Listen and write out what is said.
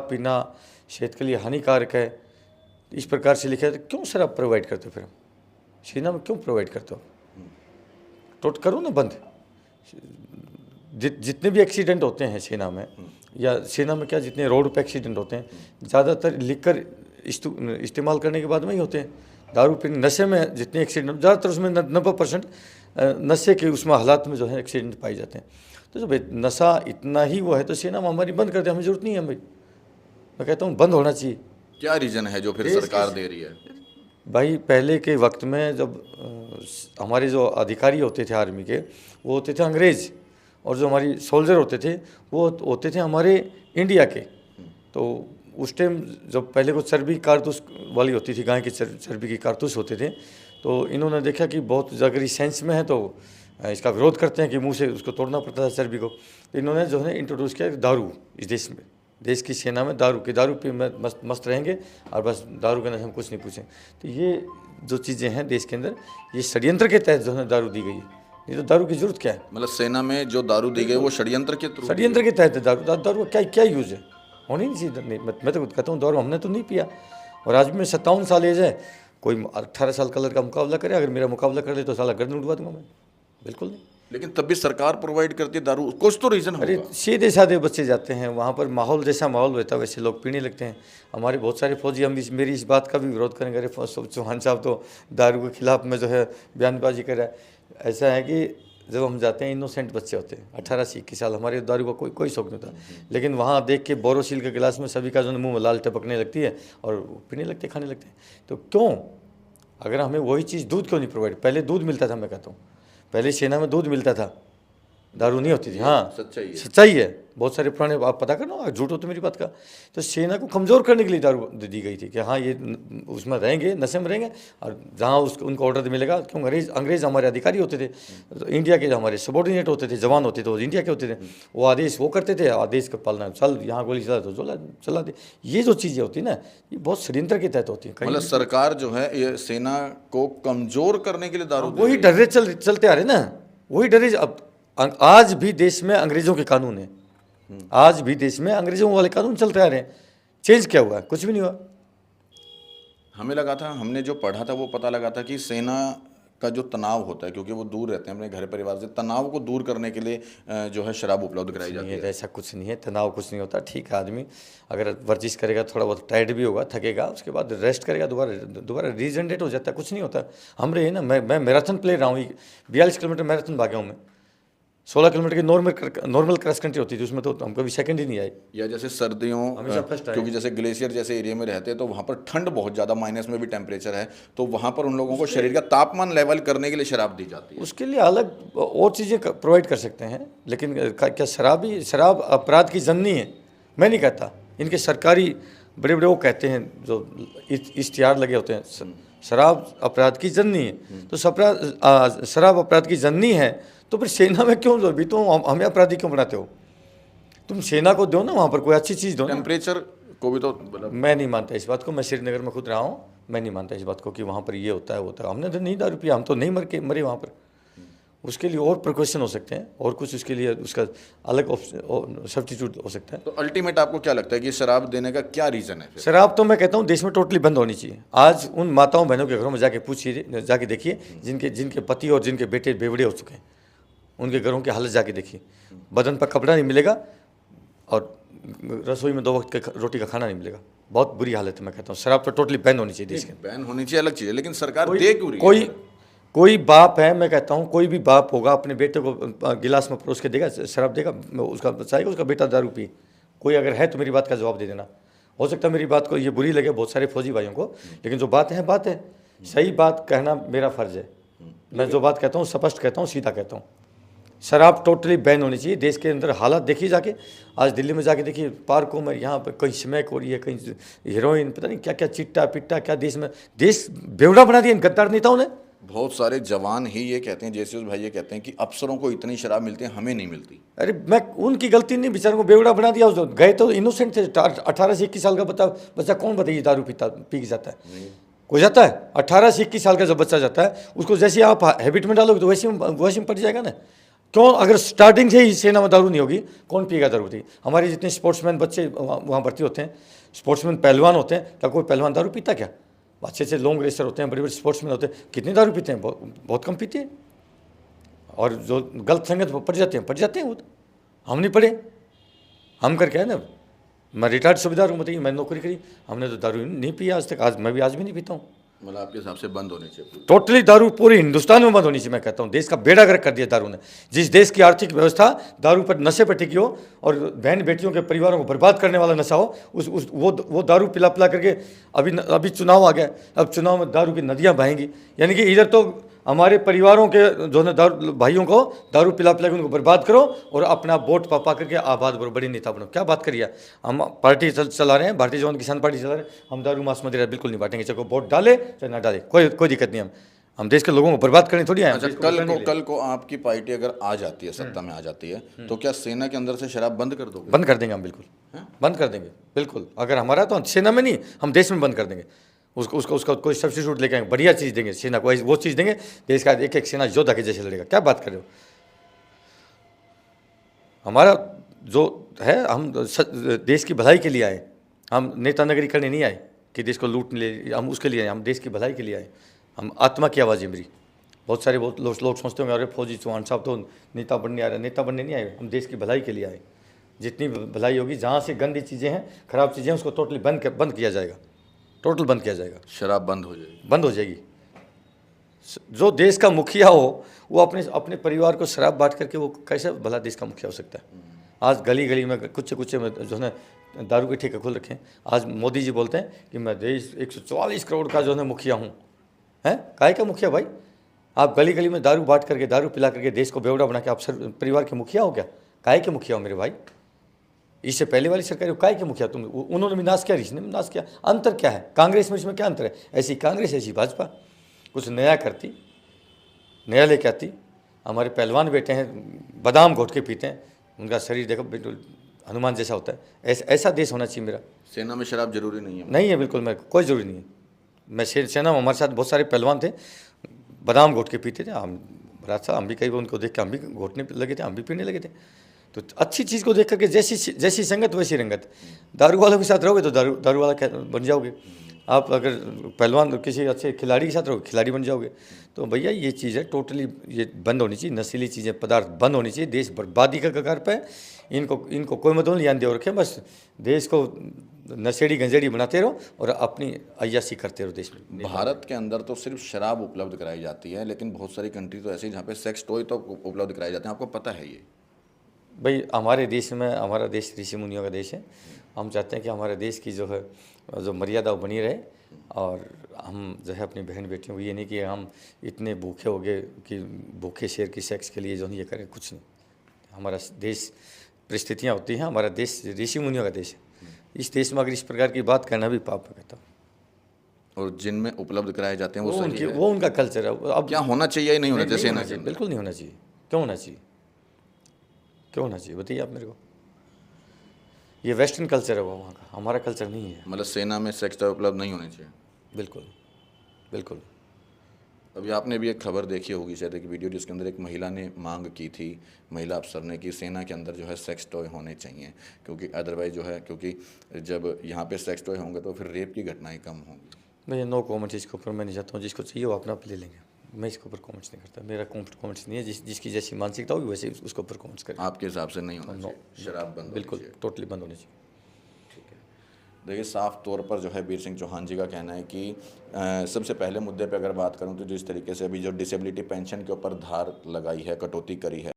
शराब पीना सेहत के लिए हानिकारक है, इस प्रकार से लिखा है, तो क्यों शराब प्रोवाइड करते हो फिर हम सेना में क्यों प्रोवाइड करते हो? टोट करो ना बंद। जितने भी एक्सीडेंट होते हैं सेना में, या सेना में क्या जितने रोड पे एक्सीडेंट होते हैं, ज़्यादातर लिकर इस्तेमाल करने के बाद में ही होते हैं। दारू पीने नशे में जितने एक्सीडेंट ज़्यादातर उसमें 90% नशे के उसमें हालात में जो है एक्सीडेंट पाए जाते हैं। तो जो भाई नशा इतना ही वो है तो सेना में हमारी बंद कर दे, हमें ज़रूरत नहीं है भाई। मैं कहता हूँ बंद होना चाहिए। क्या रीज़न है जो फिर सरकार दे रही है? भाई पहले के वक्त में जब हमारे जो अधिकारी होते थे आर्मी के, वो होते थे अंग्रेज़, और जो हमारी सोल्जर होते थे वो होते थे हमारे इंडिया के। तो उस टाइम जब पहले को चर्बी कारतूस वाली होती थी, गाय की चर्बी की कारतूस होते थे, तो इन्होंने देखा कि बहुत अगर सेंस में है तो इसका विरोध करते हैं कि मुंह से उसको तोड़ना पड़ता था चर्बी को। तो इन्होंने जो है इंट्रोड्यूस किया दारू इस देश में, देश की सेना में दारू पे मस्त रहेंगे और बस दारू के नशे हम कुछ नहीं पूछें। तो ये जो चीज़ें हैं देश के अंदर, ये षड्यंत्र के तहत जो है दारू दी गई है। ये तो दारू की जरूरत क्या है? मतलब सेना में जो दारू दी गई वो षड्यंत्र के थ्रू, षड्यंत्र के तहत दारू दारू का क्या यूज़ है? होनी नहीं चाहिए। मैं तो कहता हूँ दारू हमने तो नहीं पिया, और आज भी मैं 57 साल एज है, कोई 18 साल का लड़का मुकाबला करे, अगर मेरा मुकाबला कर ले तो साला गर्दन उठवा दूंगा मैं, बिल्कुल नहीं। लेकिन तब भी सरकार प्रोवाइड करती है दारू, कुछ तो रीज़न होगा। अरे सीधे साधे बच्चे जाते हैं वहाँ पर, माहौल जैसा माहौल रहता है वैसे लोग पीने लगते हैं। हमारे बहुत सारे फौजी, हम मेरी इस बात का भी विरोध करेंगे, अरे चौहान साहब तो दारू के खिलाफ में जो है बयानबाजी कर रहा है। ऐसा है कि जब हम जाते हैं इनोसेंट बच्चे होते हैं 18 से 21 साल, हमारे दारू का कोई शौक नहीं होता, लेकिन वहाँ देख के बोरोसिल के गिलास में सभी का जो मुंह में लाल टपकने लगती है और पीने लगते खाने लगते हैं। तो क्यों? अगर हमें वही चीज़ दूध क्यों नहीं प्रोवाइड? पहले दूध मिलता था, मैं कहता हूँ पहले सेना में दूध मिलता था, दारू नहीं होती थी। हाँ सच्चाई है, बहुत सारे पुराने आप पता करना, झूठ हो तो मेरी बात का। तो सेना को कमज़ोर करने के लिए दारू दी गई थी कि हाँ ये उसमें रहेंगे, नशे में रहेंगे, और जहाँ उनको ऑर्डर मिलेगा, क्यों अंग्रेज़ हमारे अधिकारी होते थे, तो इंडिया के हमारे सबॉर्डिनेट होते थे, जवान होते थे, वो इंडिया के होते थे, वो आदेश वो करते थे, आदेश का पालना, चल यहाँ गोली चला तो चला दे। ये जो चीज़ें होती है ना, ये बहुत षड्यंत्र के तहत होती है। मतलब सरकार जो है ये सेना को कमज़ोर करने के लिए दारू, वही डरे चलते आ रहे ना, वही डरे। अब आज भी देश में अंग्रेज़ों के कानून है, आज भी देश में अंग्रेज़ों वाले कानून चलते आ रहे हैं। चेंज क्या हुआ? कुछ भी नहीं हुआ। हमें लगा था, हमने जो पढ़ा था वो पता लगा था कि सेना का जो तनाव होता है, क्योंकि वो दूर रहते हैं अपने घर परिवार से, तनाव को दूर करने के लिए जो है शराब उपलब्ध कराई जाती है। ऐसा कुछ नहीं है, तनाव कुछ नहीं होता। ठीक है, आदमी अगर वर्जिश करेगा, थोड़ा बहुत टायर्ड भी होगा, थकेगा, उसके बाद रेस्ट करेगा, दोबारा रीजनरेट हो जाता है, कुछ नहीं होता। हम रहे ना, मैं मैराथन प्लेयर रहा हूँ, 42 किलोमीटर मैराथन भागा हूँ मैं। 16 किलोमीटर की नॉर्मल क्रॉस कंट्री होती थी, उसमें तो हम कभी सेकंड ही नहीं आए। या जैसे सर्दियों, क्योंकि जैसे ग्लेशियर जैसे एरिया में रहते हैं तो वहाँ पर ठंड बहुत ज़्यादा, माइनस में भी टेम्परेचर है, तो वहाँ पर उन लोगों को शरीर का तापमान लेवल करने के लिए शराब दी जाती है। उसके लिए अलग और चीज़ें प्रोवाइड कर सकते हैं, लेकिन क्या शराब अपराध की जननी है? मैं नहीं कहता। इनके सरकारी बड़े बड़े वो कहते हैं, जो इश्तिहार लगे होते हैं, शराब अपराध की जननी है। तो शराब अपराध की जननी है तो फिर सेना में क्यों दो? भी तो हमें अपराधी क्यों बनाते हो? तुम सेना को दो ना, वहाँ पर कोई अच्छी चीज़ दो। टेम्परेचर को भी तो मैं नहीं मानता इस बात को। मैं श्रीनगर में खुद रहा हूँ, मैं नहीं मानता इस बात को कि वहाँ पर ये होता है वो होता है। हमने तो नहीं दारू पिया, हम तो नहीं मरे वहाँ पर। उसके लिए और प्रिकॉशन हो सकते हैं, और कुछ उसके लिए उसका अलग सब्स्टिट्यूट हो सकता है। तो अल्टीमेट आपको क्या लगता है कि शराब देने का क्या रीज़न है? शराब तो मैं कहता हूँ देश में टोटली बंद होनी चाहिए। आज उन माताओं बहनों के घरों में जाके पूछिए, जाके देखिए, जिनके पति और जिनके बेटे बेवड़े हो चुके हैं, उनके घरों की हालत जाके देखिए। बदन पर कपड़ा नहीं मिलेगा और रसोई में 2 वक्त के रोटी का खाना नहीं मिलेगा। बहुत बुरी हालत है। मैं कहता हूँ शराब तो टोटली बैन होनी चाहिए देश के। बैन होनी चाहिए अलग चीज़ है, लेकिन सरकार दे क्यों रही है? कोई बाप है, मैं कहता हूँ कोई भी बाप होगा, अपने बेटे को गिलास में परोस के देगा, शराब देगा, उसका चाहेगा उसका बेटा दारू पी? कोई अगर है तो मेरी बात का जवाब दे देना। हो सकता है मेरी बात को ये बुरी लगे बहुत सारे फौजी भाइयों को, लेकिन जो बात है सही बात कहना मेरा फ़र्ज़ है। मैं जो बात कहता हूँ स्पष्ट कहता हूँ, सीधा कहता हूँ। शराब टोटली बैन होनी चाहिए देश के अंदर। हालात देखिए जाके, आज दिल्ली में जाके देखिए, पार्कों में यहाँ पर कहीं स्मैक हो रही है, कहीं हीरोइन, पता नहीं क्या क्या, चिट्टा पिट्टा, क्या देश बेवड़ा बना दिया इन गद्दार नेताओं ने। बहुत सारे जवान ही ये कहते हैं, जैसे उस भाई ये कहते हैं कि अफसरों को इतनी शराब मिलती है, हमें नहीं मिलती। अरे मैं उनकी गलती नहीं, बेचारों को बेवड़ा बना दिया। जो गए तो इनोसेंट थे। 18 से 21 साल का बच्चा कौन बताइए दारू पी के जाता है? कोई जाता है? 18 से 21 साल का जब बच्चा जाता है, उसको जैसे आप हैबिट में डालोगे तो वैसे में पड़ जाएगा ना। क्यों? अगर स्टार्टिंग से ही सेना में दारू नहीं होगी, कौन पिएगा दारू? थी हमारे जितने स्पोर्ट्समैन बच्चे वहाँ भर्ती होते हैं, स्पोर्ट्समैन पहलवान होते हैं, क्या कोई पहलवान दारू पीता क्या? अच्छे अच्छे लॉन्ग रेसर होते हैं, बड़े बड़े स्पोर्ट्समैन होते हैं, कितने दारू पीते हैं? बहुत कम पीते हैं। और जो गलत संगत पड़ जाते हैं वो तो हम नहीं पढ़े। हम कर क्या है ना, मैं रिटायर्ड सूबेदार हूँ, बताइए, मैंने नौकरी करी, हमने तो दारू नहीं पिया आज तक। आज मैं आज भी नहीं पीता हूँ। मतलब आपके हिसाब से बंद होनी चाहिए? टोटली दारू पूरे हिंदुस्तान में बंद होनी चाहिए। मैं कहता हूँ देश का बेड़ा गर्क कर दिया दारू ने। जिस देश की आर्थिक व्यवस्था दारू पर, नशे पर टिकी हो और बहन बेटियों के परिवारों को बर्बाद करने वाला नशा हो, वो दारू पिला पिला करके अभी चुनाव आ गया, अब चुनाव में दारू की नदियाँ बहेंगी। यानी कि इधर तो हमारे परिवारों के जो है दारू भाइयों को दारू पिला पिला के उनको बर्बाद करो और अपना वोट पा करके आबाद बनो, बड़ी नेता बनो। क्या बात करिए? हम पार्टी चला रहे हैं, भारतीय जन किसान पार्टी चला रहे हैं, हम दारू मांस मदिरा बिल्कुल नहीं बांटेंगे, चाहे वोट डाले चाहे ना डाले, कोई दिक्कत नहीं। हम देश के लोगों को बर्बाद करने थोड़ी आए। अच्छा, कल को आपकी पार्टी अगर आ जाती है, सत्ता में आ जाती है, तो क्या सेना के अंदर से शराब बंद कर दोगे? बंद कर देंगे हम, बिल्कुल बंद कर देंगे, बिल्कुल। अगर हमारा तो सेना में नहीं, हम देश में बंद कर देंगे। उसका कोई सब्सिट्यूट लेके आएंगे, बढ़िया चीज़ देंगे सेना को, वो चीज़ देंगे देश का एक एक सेना योद्धा के जैसे लड़ेगा। क्या बात कर रहे हो? हमारा जो है, हम देश की भलाई के लिए आए, हम नेता नगरी करने नहीं आए कि देश को लूट ले, हम उसके लिए आए, हम देश की भलाई के लिए आए। हम आत्मा की आवाज़ है मेरी। बहुत सारे लोग सोचते होंगे अरे फौजी चौहान साहब तो नेता बनने आ रहे। नेता बनने नहीं आए, हम देश की भलाई के लिए आए। जितनी भलाई होगी, जहाँ से गंदी चीज़ें हैं, खराब चीज़ें हैं, उसको टोटली बंद किया जाएगा, टोटल बंद किया जाएगा। शराब बंद हो जाएगी? बंद हो जाएगी। जो देश का मुखिया हो वो अपने परिवार को शराब बांट करके वो कैसे भला देश का मुखिया हो सकता है? आज गली गली में कुछ में जो है दारू के ठेके खुल रखे हैं। आज मोदी जी बोलते हैं कि मैं देश 144 करोड़ का जो है मुखिया हूँ। हैं? काय का मुखिया भाई? आप गली गली में दारू बांट करके, दारू पिला करके देश को बेवड़ा बना के आप परिवार के मुखिया हो क्या? काय के मुखिया हो मेरे भाई? इससे पहले वाली सरकार काय के मुखिया तुम? उन्होंने भी नाश किया, इसने भी नाश किया। अंतर क्या है? कांग्रेस में इसमें क्या अंतर है? ऐसी कांग्रेस ऐसी भाजपा, कुछ नया करती, नया लेके आती। हमारे पहलवान बेटे हैं, बादाम घोट के पीते हैं, उनका शरीर देखो बिल्कुल हनुमान जैसा होता है। ऐसा देश होना चाहिए मेरा। सेना में शराब जरूरी नहीं है? नहीं है, बिल्कुल, मैं कोई ज़रूरी नहीं है। मैं सेना में, हमारे साथ बहुत सारे पहलवान थे, बादाम घोट के पीते थे। हम भी कई बार उनको देख के हम भी घोटने लगे थे, हम भी पीने लगे थे। तो अच्छी चीज़ को देख करके जैसी संगत वैसी रंगत। दारू वालों के साथ रहोगे तो दारू वाला बन जाओगे। आप अगर पहलवान किसी अच्छे खिलाड़ी के साथ रहोगे, खिलाड़ी बन जाओगे। तो भैया ये चीज़ है टोटली, ये बंद होनी चाहिए। नशीली चीज़ें, पदार्थ बंद होनी चाहिए। देश बर्बादी का कगार पे। इनको कोई मतलब ध्यान दे रखे, बस देश को नशेड़ी गंजेड़ी बनाते रहो और अपनी अय्याशी करते रहो देश में। भारत के अंदर तो सिर्फ शराब उपलब्ध कराई जाती है, लेकिन बहुत सारी कंट्री तो ऐसी जहाँ पे सेक्स टॉय तो उपलब्ध कराए जाते हैं। आपको पता है ये? भाई हमारे देश में, हमारा देश ऋषि मुनियों का देश है। हम चाहते हैं कि हमारे देश की जो है जो मर्यादा वो बनी रहे। और हम जो है अपनी बहन बेटियों को, ये नहीं कि हम इतने भूखे हो गए कि भूखे शेर की सेक्स के लिए जो ये करें, कुछ नहीं। हमारा देश, परिस्थितियाँ होती हैं, हमारा देश ऋषि मुनियों का देश है। इस देश में अगर इस प्रकार की बात करना भी पाप है, कहता हूँ। और जिनमें उपलब्ध कराए जाते हैं वो उनका कल्चर है। अब क्या होना चाहिए या नहीं होना चाहिए? नहीं होना चाहिए, बिल्कुल नहीं होना चाहिए। क्यों होना चाहिए? क्यों होना चाहिए बताइए आप मेरे को। ये वेस्टर्न कल्चर है वो, वहाँ का, हमारा कल्चर नहीं है। मतलब सेना में सेक्स टॉय उपलब्ध नहीं होने चाहिए? बिल्कुल बिल्कुल। अभी आपने भी एक खबर देखी होगी शायद, एक वीडियो, जिसके अंदर एक महिला ने मांग की थी, महिला अफसर ने, कि सेना के अंदर जो है सेक्स टॉय होने चाहिए, क्योंकि अदरवाइज जो है, क्योंकि जब यहाँ पे सेक्स टॉय होंगे तो फिर रेप की घटनाएं कम होंगी। मैं नो कॉमेंट्स इसके ऊपर। मैं नहीं चाहता हूँ, जिसको चाहिए वो अपना ले लेंगे। मैं इसके ऊपर कमेंट्स नहीं करता। मेरा कमेंट्स नहीं है। जिसकी जैसी मानसिकता होगी वैसे उसके ऊपर कमेंट्स करें। आपके हिसाब से नहीं होना चाहिए शराब बंद? बिल्कुल, टोटली बंद होनी चाहिए। ठीक है, देखिए साफ तौर पर जो है वीर सिंह चौहान जी का कहना है कि सबसे पहले मुद्दे पे अगर बात करूं तो जिस तरीके से अभी जो डिसेबिलिटी पेंशन के ऊपर धार लगाई है, कटौती करी है,